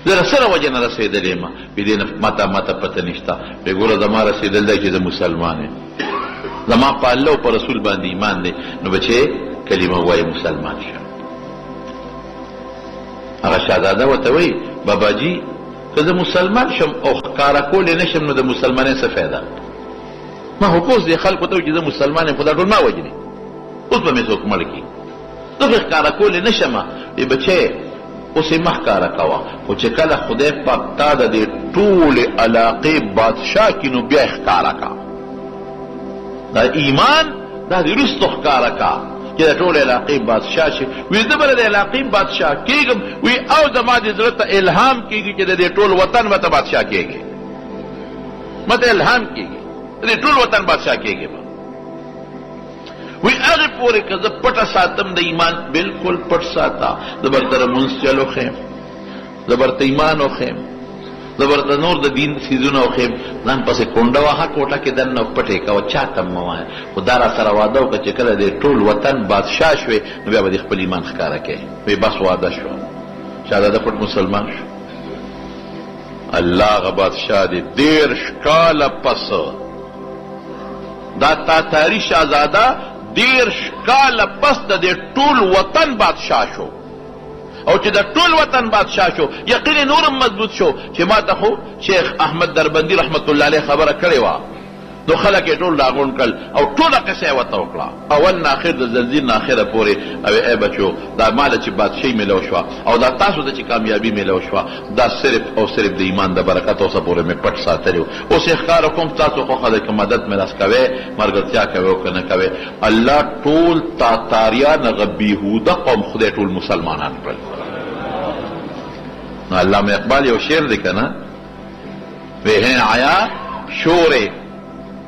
زه سره وجه نه رسېدلی یم. وی دې نه ما ته پته نشته. وی ګوره زما رسېدل دی چې زه مسلمان یم، زما په الله او په رسول باندې ایمان دی. نو بچې کلمه ووایه، مسلمان شه. هغه شهزاده ورته وایي باباجي که زه مسلمان شم او ښکاره کولی نه شم نو د مسلمانۍ څه فایده؟ ما خو پوس دی خلکو ته چې زه مسلمان یم، خو دا ټول ما وجنې، اوس به مې څوک مړ کړي، زه خو ښکاره کولی نه شم. وی بچې اوس یې مخ کاره کوه، خو چې کله خدای پاک تا د دې ټولې علاقې بادشاه کي نو بیا یې ښکاره کا. دا ایمان دا د وروستو ښکاره کا چې د ټولې علاقې بادشاه شي. وی زه به د علاقې بادشاه کېږم، وی او زما د زړه ته الهام کېږي چې د دې ټول وطن به ته بادشاه کېږي، مته الهام کېږي د دې ټول وطن بادشاه کېږي. وی هغې پورې که زه پټه ساتم د ایمان، بلکل پټ ساته. زه برته لمونځ چل وښیم، زه برته ایمان وښیم، زه برته نور د دین څیزونه وښیم، ځان پسې کونډه وهه کوټه کې دننه پټې کوه، چا ته مه وایه. خو دا را سره واده وکړه چې کله د ټول وطن بادشاه شوې نو بیا به دې خپل ایمان ښکاره کوې. وی بس واده شو، شهزاده پټ مسلمان شو. الله هغه بادشاه دی 13 کاله پس دا تاتاري شهزاده 13 کاله پس د دې ټول وطن بادشاه شو. او چې د ټول وطن بادشاه شو یقین نورم مضبوط شو چې ما ته خو شیخ احمد دربندي رحمت الله علیه خبره کړې وه، نو خلک یې ټول راغونډ کړل او ټوله قصه یې ورته وکړه، اول نه اخر د زنځیر نه اخره پورې. او ای بچو دا ماله چې بادشاهي میلو شوه او دا تاسو ته چې کامیابي میلو شوه دا صرف او صرف د ایمان د برکت اوسه پورې مې پټ ساتلی و. اوس یې ښکاره کوم تاسو خوښه ده که مدد مې راس کوئ، ملګرتیا کوئ او که نه کوئ. الله ټول تاتاریان هغه بیهوده قوم خدای ټول مسلمانان کړل. نو علامه اقبال یو شعر دی که نه، وی ہیں آیا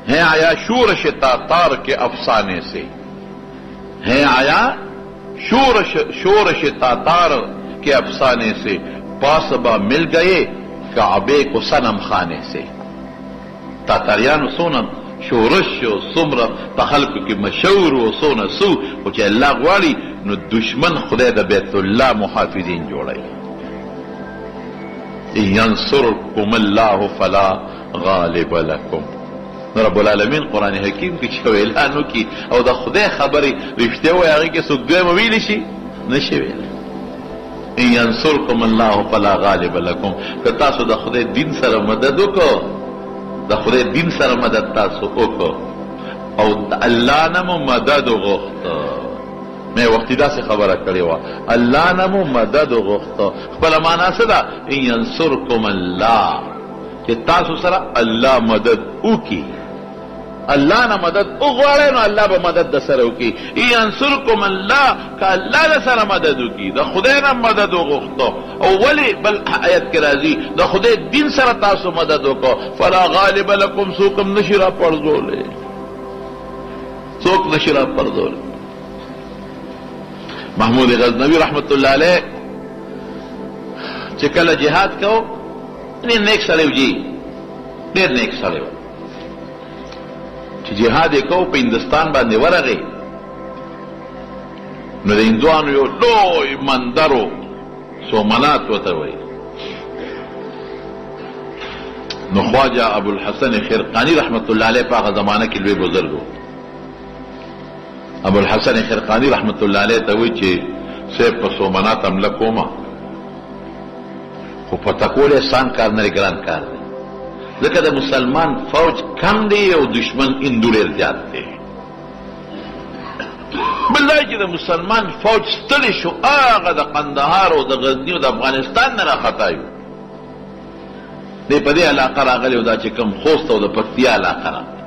ہیں آیا شورش تاتار کے افسانے سے، ہیں آیا شورش تاتار کے افسانے سے، پاسبا مل گئے کعبے کو صنم خانے سے. تاتاریانو سونه شورش و څومره په خلکو کې مشهور و څونه سو، خو چې الله غواړي نو دشمن خدای د بیت الله محافظین جوړوي. ینصرکم الله فلا غالب لکم. رب العالمین قرآن حکیم کې چې اعلان وکړي او د خدای خبرې رښتیا وایي هغې کې څوک دویمه ویلی شي نشي ویلی. ان ینصرکم الله فلا غالب لکم. که تاسو د خدای دین سره مدد وکړو، د خدای دین سره مدد تاسو وکړو او د الله نه مو مدد وغوښته، مې وختي داسې خبره کړې وه، الله نه مو مدد وغوښته. خپله معنا څه ده؟ ان ینصرکم الله، چې تاسو سره الله مدد وکړي، الله نه مدد وغواړئ نو الله به مدد در سره وکړي. ان ینصرکم الله، که الله در سره مدد وکړي، د خدای نه مدد وغوښته. او ولې بل آیت کې راځي د خدای دین سره تاسو مدد وکړو، فلا غالب لکم، څوک هم نشي را پرځولی، څوک نشي را پرځولی. محمود غزنوي رحمت الله علیه چې کله جهاد کو، ډېر نیک سړی و جي، ډېر نیک سړی و. چې جهاد یې کو په هندوستان باندې ورغی نو د هندوانو یو لوی مندر و، سومنات ورته وایي. نو خواجه ابوالحسن خرقاني رحمت الله علیه په هغه زمانه کې لوی بزرګ و. ابوالحسن خرقاني رحمت الله علیه ته وایي چې صاحب په سومنات حمله کومه، خو پته کول آسان کار نه دی، ګران کار دی، ځکه د مسلمان فوج کم دی او دشمن هندو ډېر زیات دی. بلای چې د مسلمان فوج ستړی شو، هغه د قندهار او د غزني او د افغانستان نه راخطا یو، دی په دې علاقه راغلی او دا چې کوم خوست او د پکتیا علاقه راغلی،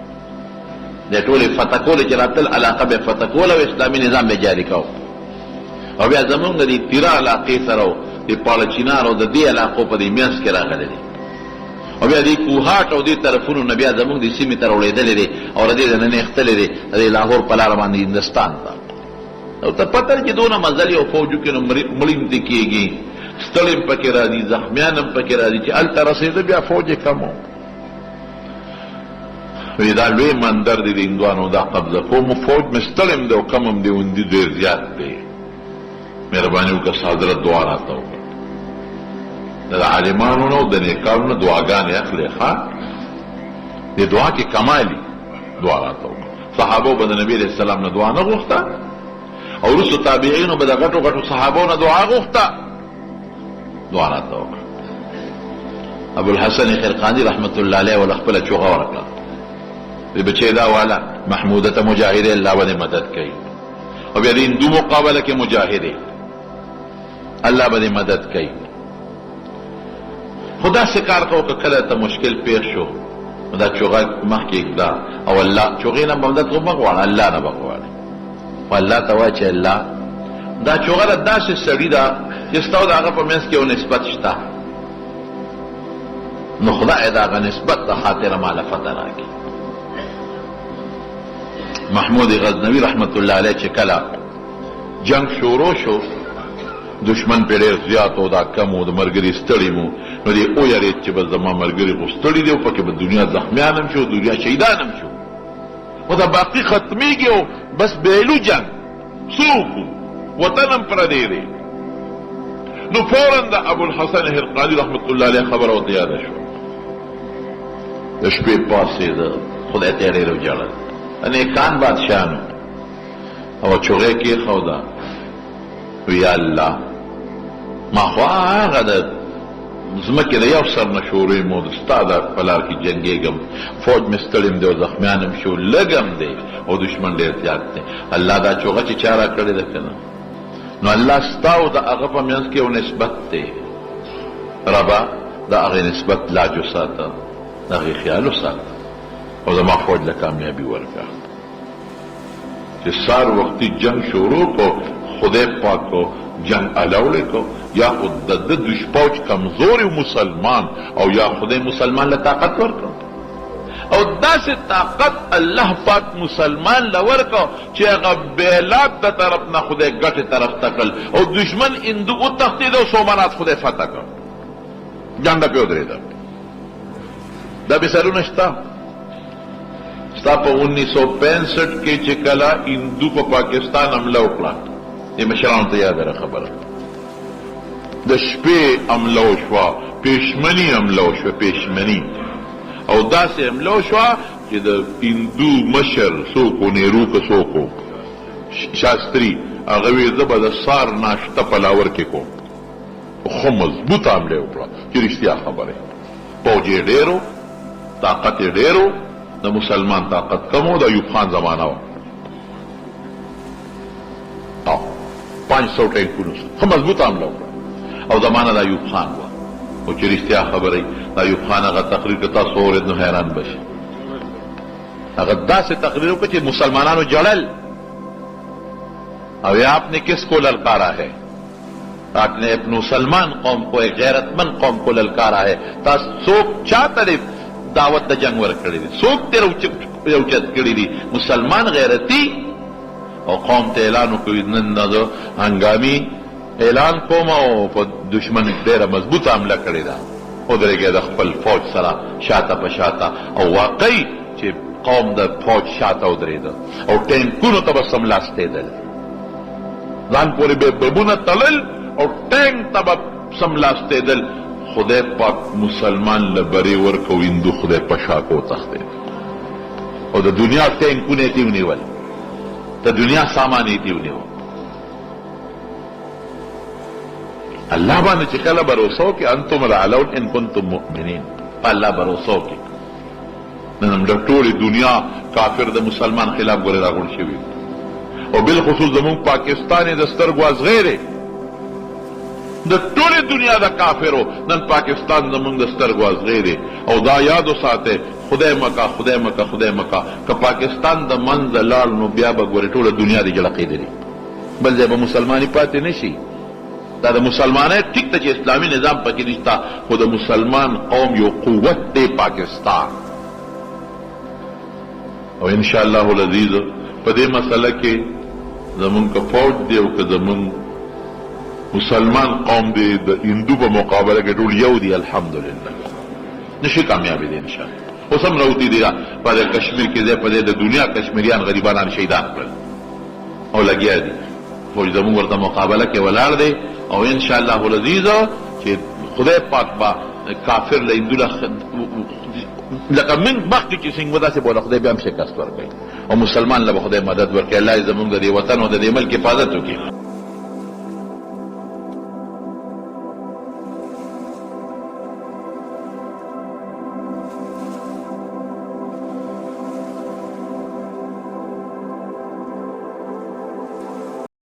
د ټولې فتح کولې چې راتل علاقه به فتح کوله او اسلامي نظام به جاري کوو. او بیا زمونږ د تیرا علاقې سره او د پاړه چینار او د دې علاقو په دې منځ کې راغلی دی، او بیا دې کوهاټ او دې طرفونو نه بیا زمونږ د سیمې ته راوړېدلی دی او د دې نه نښتلی دی د لاهور په لاره باندې هندوستان ته. او ته پته چې دونه مزل یو فوجو کې نو مړیم ته کېږي، ستړی هم پکې راځي، زخمیان هم پکې راځي، چې هلته رسېده بیا فوج یې کم و. وی دا لوی مندر دی د هندوانو دا قبضه کوم، فوج مې ستړی هم دی او کم هم دی، هندي ډېر زیات دی، مهرباني وکړه حضرت دعا راته وکړه. د عالمانو نه او د نیکانو نه دعاګانې اخلي، ښه د دعا کې کمالي دعا راته وکړه. صحابو به د نبي علیه السلام نه دعا نه غوښته او وروستو تابعینو به د غټو غټو صحابو نه دعا غوښته، دعا راته وکړه. ابوالحسن خرقاني رحمت الله علیه ول خپله چوغه ورکړه، وی بچی دا والا محموده ته مجاهدې الله باندې مدد کوي، او بیا د هندو مقابله کې مجاهدې الله به مدد کوي. خدا سے کار کو که کله ته مشکل پیښ شو دا چوغه مخکې دا او الله چوغې نه مدد کو مغواړه الله نه بغواړي والله ته وایي چې الله دا چوغه داسې سړی ده چې ستاسو د هغه په منځ کې یو نسبت شته نو خدای د هغه نسبت د خاطره ماله فتح راکړي. محمود غزنوي رحمت الله علیه چې کله جنگ شروع شو دشمن په ډېر زیات او دا کم او د مرګري ستړي مو نو دی او یاري چې به زما مرګري خو ستړي دی او پکې به دنیا زخمیان هم شو دنیا شهیدان هم شو او دا باقي ختميږي او بس بیلو جنگ څوک وطن هم پردی دی. نو فورا د ابو الحسن هرقاني رحمت الله علیه خبره ورته یاده شو د شپې پاسېده خدای ته ډېر وجاړل نیکان بادشاهانو او چوغې کې خودا وی الله ما خو هغه د زمکه د یو سر نشورې مو د استاد په لار کې جنګېږم فوج مې ستړیم دی او زخمیان هم شو لګم دی او دشمن ډېر زیات دی. الله دا چوغه چې چاره کړې ده که نه نو الله ستاو د هغه په منځ کې یو نسبت دی ربا د هغې نسبت لاج وساته د هغې خیال وساته او زما فوج له کامیابي ورکړه. چې سار وختي جنگ شروع کو خدای پاک کو جنگ الاوڑے کو یا خود د دشپوچ کمزور مسلمان او یا خدای مسلمان له طاقت ورکو او داسې طاقت الله پاک مسلمان له ورکو چې هغه بیلات د طرف نه خدای ګټې طرف تکل او دشمن اندو او تختید او سومنات خدای فتح کړ جنډه په ودرېده. دا مثالونه شته ستا په 1965 کې چې کله هندو په پاکستان حمله وکړه د مشرانو ته یاد را خبره د شپې حمله وشوه پېشمني حمله وشوه پېشمني او داسې حمله وشوه چې د هندو مشر څوک و نیرو که څوک و شاستري هغه وی زه به د سار ناشته په لاور کې کوم خو مضبوط حمله وکړه چې رښتیا خبره پوځ یې ډېرو طاقت یې ډېرو د مسلمان طاقت کم و د ایوب خان زمانه و 500 ټینکونو ښه مضبوط حمله وکړه او زمانه د ایوب خان و او چې رښتیا خبره د ایوب خان هغه تقریر که تاسو واورئ نو حیران بشي هغه داسې تقریر وکړه چې مسلمانانو جړل او آپ نے کس کو للکارا ہے آپ نے ایک مسلمان قوم کو ایک غیرت مند قوم کو للکارا ہے تا څوک چا طرف دعوت د جنگ ورکړی دی څوک تیر اوچت کړی دی مسلمان غیرتی او قوم ته اعلان وکړي نن د هنګامي اعلان کوم او په دشمن ډېره مضبوطه حمله کړې ده ودرېږي د خپل فوج سره شاته په شاته او واقعي چې قوم د فوج شاته ودرېده او ټینکونو ته به سملاستېدل ځان پورې به بمونه تړل او ټینک ته به سملاستېدل خدای پاک مسلمان لبری ورکو هندو خدای پشاکو تخته او د دنیا ټینکونه یې ونیول د دنیا سامان یې ونیول. الله باندې چې کله باور وکړي انتم العلون ان کنتم مؤمنین الله باور وکړي نن د ټولې دنیا کافر د مسلمان خلاف ګورې راغون شوي او بالخصوص زمون پاکستان د سترګو ازغیره د ټولې دنیا د کافرو نن پاکستان زمونږ د سترګو ازغیره او دا یاد وساته خدای مکا خدای مکا خدای مکا که پاکستان د منځ لاړ نو بیا به ګورې ټوله دنیا دې جړقېدلې بل ځای به مسلماني پاتې نشي. دا د مسلمانۍ ټیک ته چې اسلامي نظام پکې نشته خو د مسلمان قوم یو قوت دی پاکستان او انشاءالله العزیز په دې مسله کې زمونږ که فوج دی او که زمونږ مسلمان قوم دی د هندو په مقابله کې ټول یو دی الحمدلله نشي کامیابی دی انشاءالله. اوس هم راوتی دی په کشمیر کې ځای په ځای د دنیا کشمیریان غریبانان شهیدان کړل او لګیا دي فوج زمونږ ورته مقابله کې ولاړ دی او انشاءالله العزیز چې خدای پاک با کافر له هندو لکه من مخکې چې څنګه داسې بوله خدای بیا هم شکست ورکوي او مسلمان له به خدای مدد ورکوي. الله زمونږ د دې وطن او د دې ملک حفاظت وکړي.